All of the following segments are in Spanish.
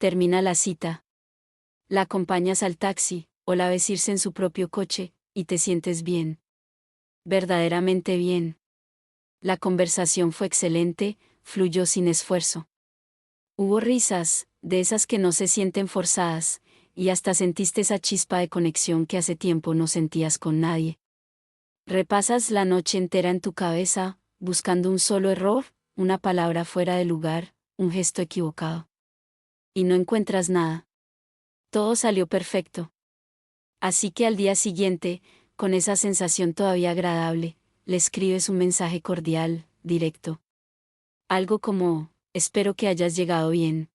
termina la cita. La acompañas al taxi, o la ves irse en su propio coche, y te sientes bien. Verdaderamente bien. La conversación fue excelente, fluyó sin esfuerzo. Hubo risas, de esas que no se sienten forzadas, y hasta sentiste esa chispa de conexión que hace tiempo no sentías con nadie. Repasas la noche entera en tu cabeza, buscando un solo error, una palabra fuera de lugar, un gesto equivocado. Y no encuentras nada. Todo salió perfecto. Así que al día siguiente, con esa sensación todavía agradable, le escribes un mensaje cordial, directo. Algo como, espero que hayas llegado bien.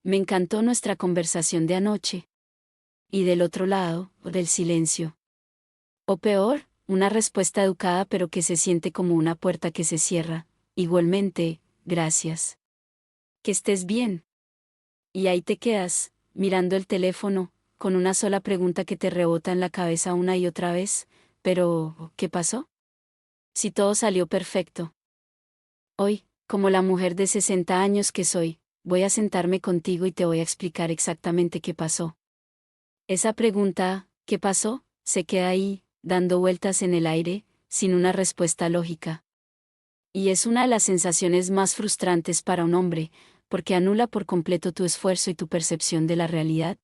Me encantó nuestra conversación de anoche. Y del otro lado, del silencio. O peor, una respuesta educada pero que se siente como una puerta que se cierra. Igualmente, gracias. Que estés bien. Y ahí te quedas, mirando el teléfono, con una sola pregunta que te rebota en la cabeza una y otra vez, pero, ¿qué pasó? Si todo salió perfecto. Hoy, como la mujer de 60 años que soy, voy a sentarme contigo y te voy a explicar exactamente qué pasó. Esa pregunta, ¿qué pasó?, se queda ahí, dando vueltas en el aire, sin una respuesta lógica. Y es una de las sensaciones más frustrantes para un hombre, porque anula por completo tu esfuerzo y tu percepción de la realidad.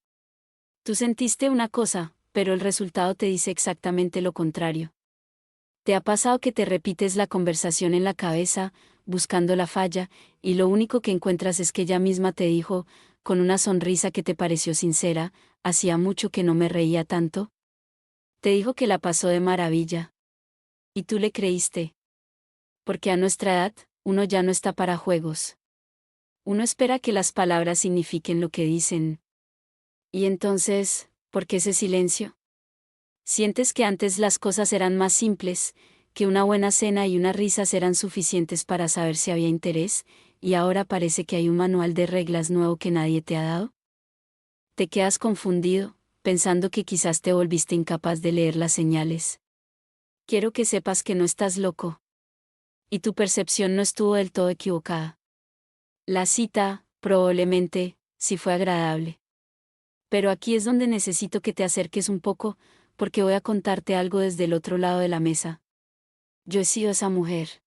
Tú sentiste una cosa, pero el resultado te dice exactamente lo contrario. ¿Te ha pasado que te repites la conversación en la cabeza, buscando la falla, y lo único que encuentras es que ella misma te dijo, con una sonrisa que te pareció sincera, hacía mucho que no me reía tanto? Te dijo que la pasó de maravilla. Y tú le creíste. Porque a nuestra edad, uno ya no está para juegos. Uno espera que las palabras signifiquen lo que dicen. Y entonces, ¿por qué ese silencio? Sientes que antes las cosas eran más simples, que una buena cena y unas risas eran suficientes para saber si había interés, y ahora parece que hay un manual de reglas nuevo que nadie te ha dado. Te quedas confundido, pensando que quizás te volviste incapaz de leer las señales. Quiero que sepas que no estás loco. Y tu percepción no estuvo del todo equivocada. La cita, probablemente, sí fue agradable. Pero aquí es donde necesito que te acerques un poco, porque voy a contarte algo desde el otro lado de la mesa. Yo he sido esa mujer.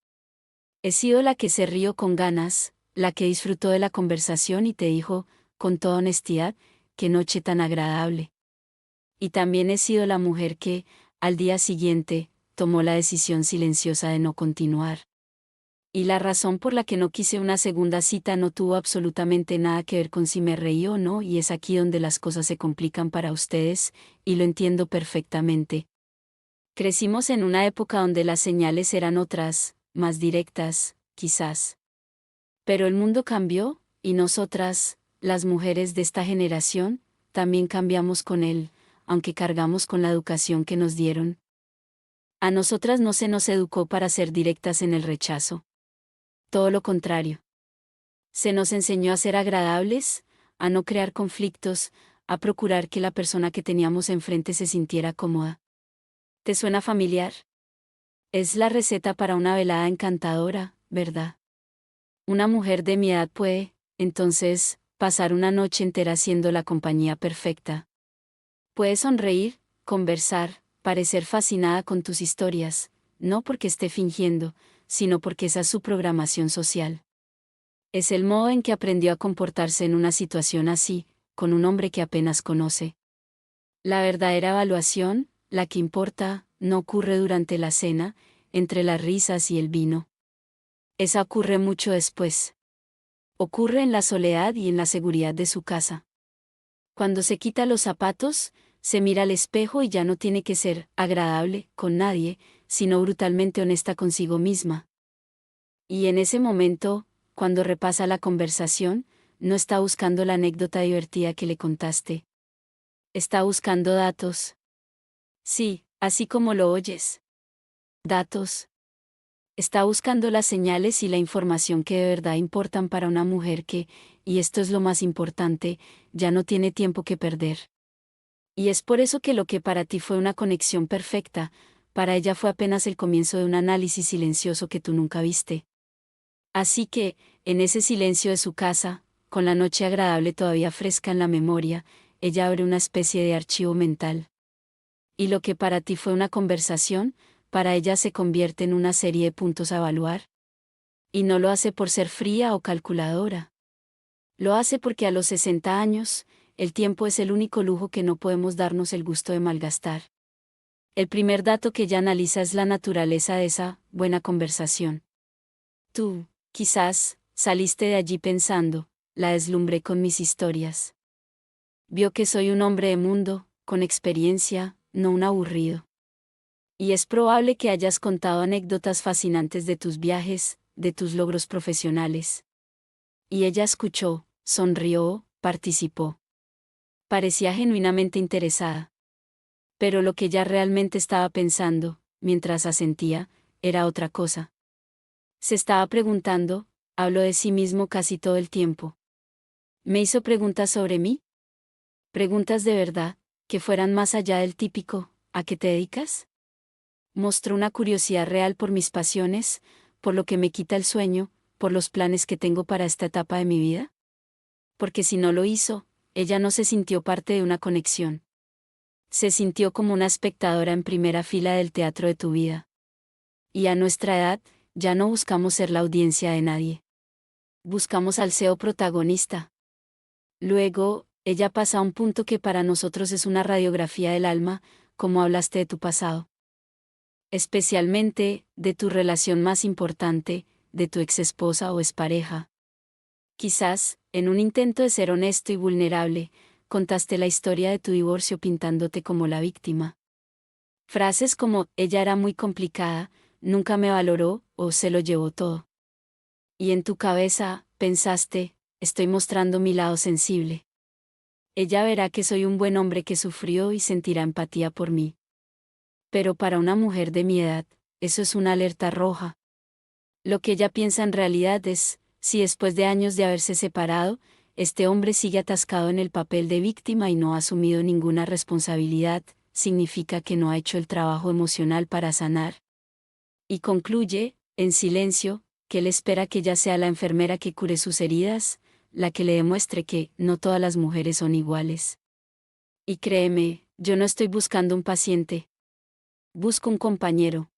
He sido la que se rió con ganas, la que disfrutó de la conversación y te dijo, con toda honestidad, qué noche tan agradable. Y también he sido la mujer que, al día siguiente, tomó la decisión silenciosa de no continuar. Y la razón por la que no quise una segunda cita no tuvo absolutamente nada que ver con si me reí o no, y es aquí donde las cosas se complican para ustedes, y lo entiendo perfectamente. Crecimos en una época donde las señales eran otras, más directas, quizás. Pero el mundo cambió, y nosotras, las mujeres de esta generación, también cambiamos con él, aunque cargamos con la educación que nos dieron. A nosotras no se nos educó para ser directas en el rechazo. Todo lo contrario. Se nos enseñó a ser agradables, a no crear conflictos, a procurar que la persona que teníamos enfrente se sintiera cómoda. ¿Te suena familiar? Es la receta para una velada encantadora, ¿verdad? Una mujer de mi edad puede, entonces, pasar una noche entera siendo la compañía perfecta. Puede sonreír, conversar, parecer fascinada con tus historias, no porque esté fingiendo, sino porque esa es su programación social. Es el modo en que aprendió a comportarse en una situación así, con un hombre que apenas conoce. La verdadera evaluación, la que importa, no ocurre durante la cena, entre las risas y el vino. Esa ocurre mucho después. Ocurre en la soledad y en la seguridad de su casa. Cuando se quita los zapatos, se mira al espejo y ya no tiene que ser agradable con nadie, sino brutalmente honesta consigo misma. Y en ese momento, cuando repasa la conversación, no está buscando la anécdota divertida que le contaste. Está buscando datos. Sí, así como lo oyes. Datos. Está buscando las señales y la información que de verdad importan para una mujer que, y esto es lo más importante, ya no tiene tiempo que perder. Y es por eso que lo que para ti fue una conexión perfecta, para ella fue apenas el comienzo de un análisis silencioso que tú nunca viste. Así que, en ese silencio de su casa, con la noche agradable todavía fresca en la memoria, ella abre una especie de archivo mental. Y lo que para ti fue una conversación, para ella se convierte en una serie de puntos a evaluar. Y no lo hace por ser fría o calculadora. Lo hace porque a los 60 años, el tiempo es el único lujo que no podemos darnos el gusto de malgastar. El primer dato que ella analiza es la naturaleza de esa buena conversación. Tú, quizás, saliste de allí pensando, la deslumbré con mis historias. Vio que soy un hombre de mundo, con experiencia, no un aburrido. Y es probable que hayas contado anécdotas fascinantes de tus viajes, de tus logros profesionales. Y ella escuchó, sonrió, participó. Parecía genuinamente interesada. Pero lo que ella realmente estaba pensando, mientras asentía, era otra cosa. Se estaba preguntando, habló de sí mismo casi todo el tiempo. ¿Me hizo preguntas sobre mí? Preguntas de verdad, que fueran más allá del típico, ¿a qué te dedicas? Mostró una curiosidad real por mis pasiones, por lo que me quita el sueño, por los planes que tengo para esta etapa de mi vida. Porque si no lo hizo, ella no se sintió parte de una conexión. Se sintió como una espectadora en primera fila del teatro de tu vida. Y a nuestra edad, ya no buscamos ser la audiencia de nadie. Buscamos al CEO protagonista. Luego, ella pasa a un punto que para nosotros es una radiografía del alma, como hablaste de tu pasado. Especialmente, de tu relación más importante, de tu exesposa o expareja. Quizás, en un intento de ser honesto y vulnerable, contaste la historia de tu divorcio pintándote como la víctima. Frases como, ella era muy complicada, nunca me valoró, o se lo llevó todo. Y en tu cabeza, pensaste, estoy mostrando mi lado sensible. Ella verá que soy un buen hombre que sufrió y sentirá empatía por mí. Pero para una mujer de mi edad, eso es una alerta roja. Lo que ella piensa en realidad es, si después de años de haberse separado, este hombre sigue atascado en el papel de víctima y no ha asumido ninguna responsabilidad, significa que no ha hecho el trabajo emocional para sanar. Y concluye, en silencio, que él espera que ella sea la enfermera que cure sus heridas, la que le demuestre que no todas las mujeres son iguales. Y créeme, yo no estoy buscando un paciente. Busco un compañero.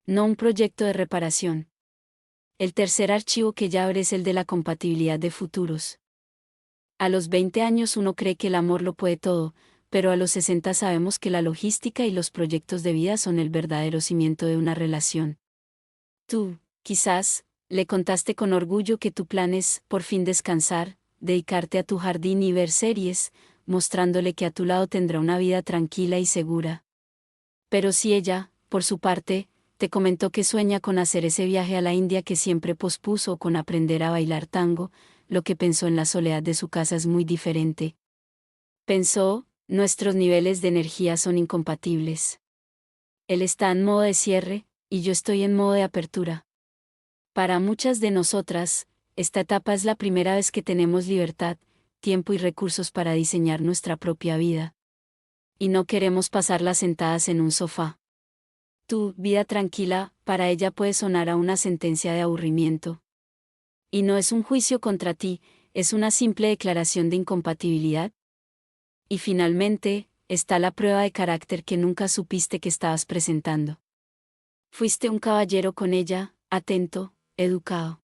No un proyecto de reparación. El tercer archivo que ya abre es el de la compatibilidad de futuros. A los 20 años uno cree que el amor lo puede todo, pero a los 60 sabemos que la logística y los proyectos de vida son el verdadero cimiento de una relación. Tú, quizás, le contaste con orgullo que tu plan es, por fin, descansar, dedicarte a tu jardín y ver series, mostrándole que a tu lado tendrá una vida tranquila y segura. Pero si ella, por su parte, te comentó que sueña con hacer ese viaje a la India que siempre pospuso o con aprender a bailar tango, lo que pensó en la soledad de su casa es muy diferente. Pensó, nuestros niveles de energía son incompatibles. Él está en modo de cierre, y yo estoy en modo de apertura. Para muchas de nosotras, esta etapa es la primera vez que tenemos libertad, tiempo y recursos para diseñar nuestra propia vida. Y no queremos pasarlas sentadas en un sofá. Tu vida tranquila, para ella puede sonar a una sentencia de aburrimiento. Y no es un juicio contra ti, es una simple declaración de incompatibilidad. Y finalmente, está la prueba de carácter que nunca supiste que estabas presentando. Fuiste un caballero con ella, atento, educado.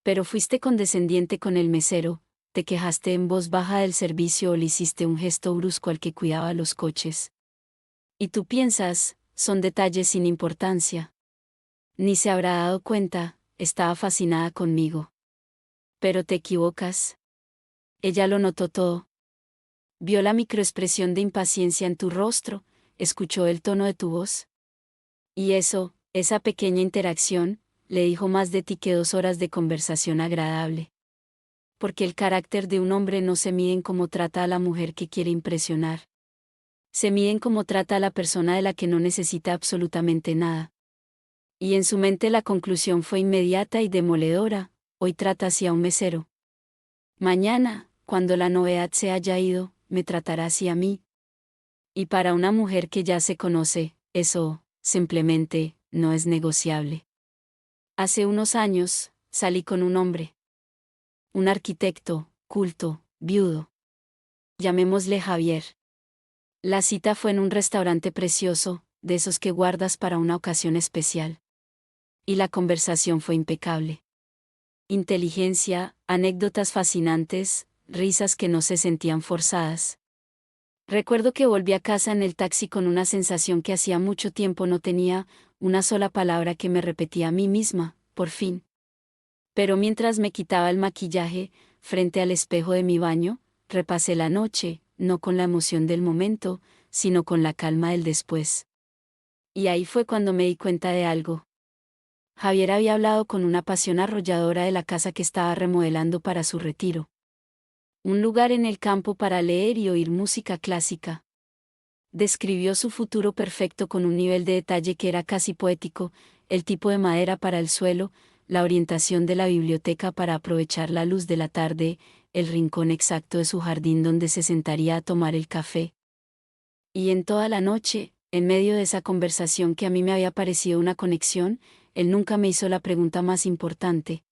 Pero fuiste condescendiente con el mesero, te quejaste en voz baja del servicio o le hiciste un gesto brusco al que cuidaba los coches. Y tú piensas, son detalles sin importancia. Ni se habrá dado cuenta, estaba fascinada conmigo. Pero te equivocas. Ella lo notó todo. Vio la microexpresión de impaciencia en tu rostro, escuchó el tono de tu voz. Y eso, esa pequeña interacción, le dijo más de ti que 2 horas de conversación agradable. Porque el carácter de un hombre no se mide en cómo trata a la mujer que quiere impresionar. Se mide en cómo trata a la persona de la que no necesita absolutamente nada. Y en su mente la conclusión fue inmediata y demoledora, hoy trata así a un mesero. Mañana, cuando la novedad se haya ido, me tratará así a mí. Y para una mujer que ya se conoce, eso, simplemente, no es negociable. Hace unos años, salí con un hombre. Un arquitecto, culto, viudo. Llamémosle Javier. La cita fue en un restaurante precioso, de esos que guardas para una ocasión especial. Y la conversación fue impecable. Inteligencia, anécdotas fascinantes, risas que no se sentían forzadas. Recuerdo que volví a casa en el taxi con una sensación que hacía mucho tiempo no tenía, una sola palabra que me repetía a mí misma, por fin. Pero mientras me quitaba el maquillaje, frente al espejo de mi baño, repasé la noche, no con la emoción del momento, sino con la calma del después. Y ahí fue cuando me di cuenta de algo. Javier había hablado con una pasión arrolladora de la casa que estaba remodelando para su retiro. Un lugar en el campo para leer y oír música clásica. Describió su futuro perfecto con un nivel de detalle que era casi poético, el tipo de madera para el suelo, la orientación de la biblioteca para aprovechar la luz de la tarde, el rincón exacto de su jardín donde se sentaría a tomar el café. Y en toda la noche, en medio de esa conversación que a mí me había parecido una conexión, él nunca me hizo la pregunta más importante.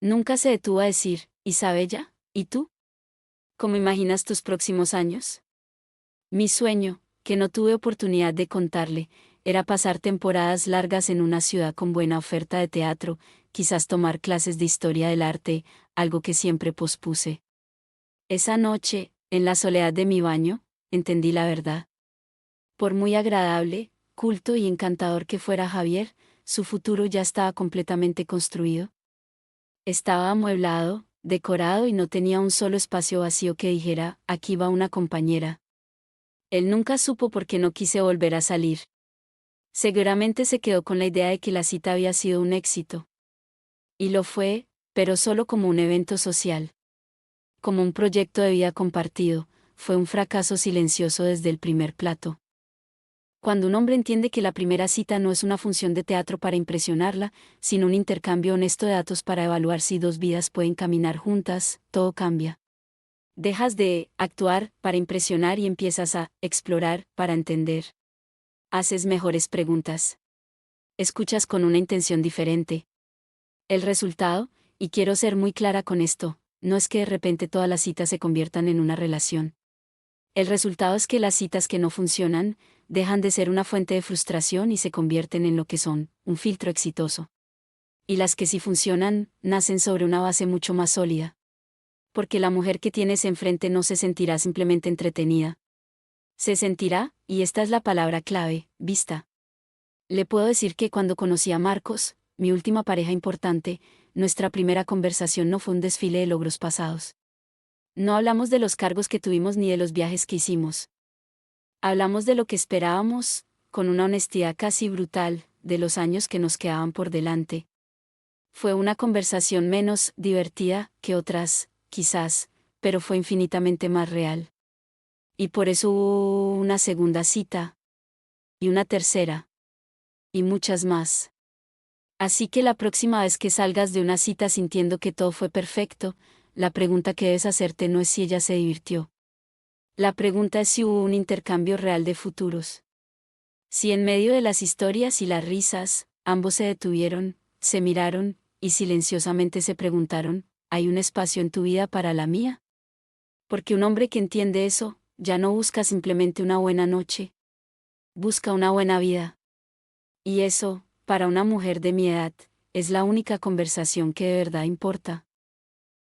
Nunca se detuvo a decir, Isabella, ¿y tú? ¿Cómo imaginas tus próximos años? Mi sueño, que no tuve oportunidad de contarle, era pasar temporadas largas en una ciudad con buena oferta de teatro, quizás tomar clases de historia del arte, algo que siempre pospuse. Esa noche, en la soledad de mi baño, entendí la verdad. Por muy agradable, culto y encantador que fuera Javier, su futuro ya estaba completamente construido. Estaba amueblado, decorado y no tenía un solo espacio vacío que dijera, aquí va una compañera. Él nunca supo por qué no quise volver a salir. Seguramente se quedó con la idea de que la cita había sido un éxito. Y lo fue, pero solo como un evento social. Como un proyecto de vida compartido, fue un fracaso silencioso desde el primer plato. Cuando un hombre entiende que la primera cita no es una función de teatro para impresionarla, sino un intercambio honesto de datos para evaluar si dos vidas pueden caminar juntas, todo cambia. Dejas de actuar para impresionar y empiezas a explorar para entender. Haces mejores preguntas. Escuchas con una intención diferente. El resultado, y quiero ser muy clara con esto, no es que de repente todas las citas se conviertan en una relación. El resultado es que las citas que no funcionan, dejan de ser una fuente de frustración y se convierten en lo que son, un filtro exitoso. Y las que sí funcionan, nacen sobre una base mucho más sólida. Porque la mujer que tienes enfrente no se sentirá simplemente entretenida. Se sentirá, y esta es la palabra clave, vista. Le puedo decir que cuando conocí a Marcos, mi última pareja importante, nuestra primera conversación no fue un desfile de logros pasados. No hablamos de los cargos que tuvimos ni de los viajes que hicimos. Hablamos de lo que esperábamos, con una honestidad casi brutal, de los años que nos quedaban por delante. Fue una conversación menos divertida que otras, quizás, pero fue infinitamente más real. Y por eso hubo una segunda cita. Y una tercera. Y muchas más. Así que la próxima vez que salgas de una cita sintiendo que todo fue perfecto, la pregunta que debes hacerte no es si ella se divirtió. La pregunta es si hubo un intercambio real de futuros. Si en medio de las historias y las risas, ambos se detuvieron, se miraron, y silenciosamente se preguntaron, ¿hay un espacio en tu vida para la mía? Porque un hombre que entiende eso, ya no busca simplemente una buena noche. Busca una buena vida. Y eso, para una mujer de mi edad, es la única conversación que de verdad importa.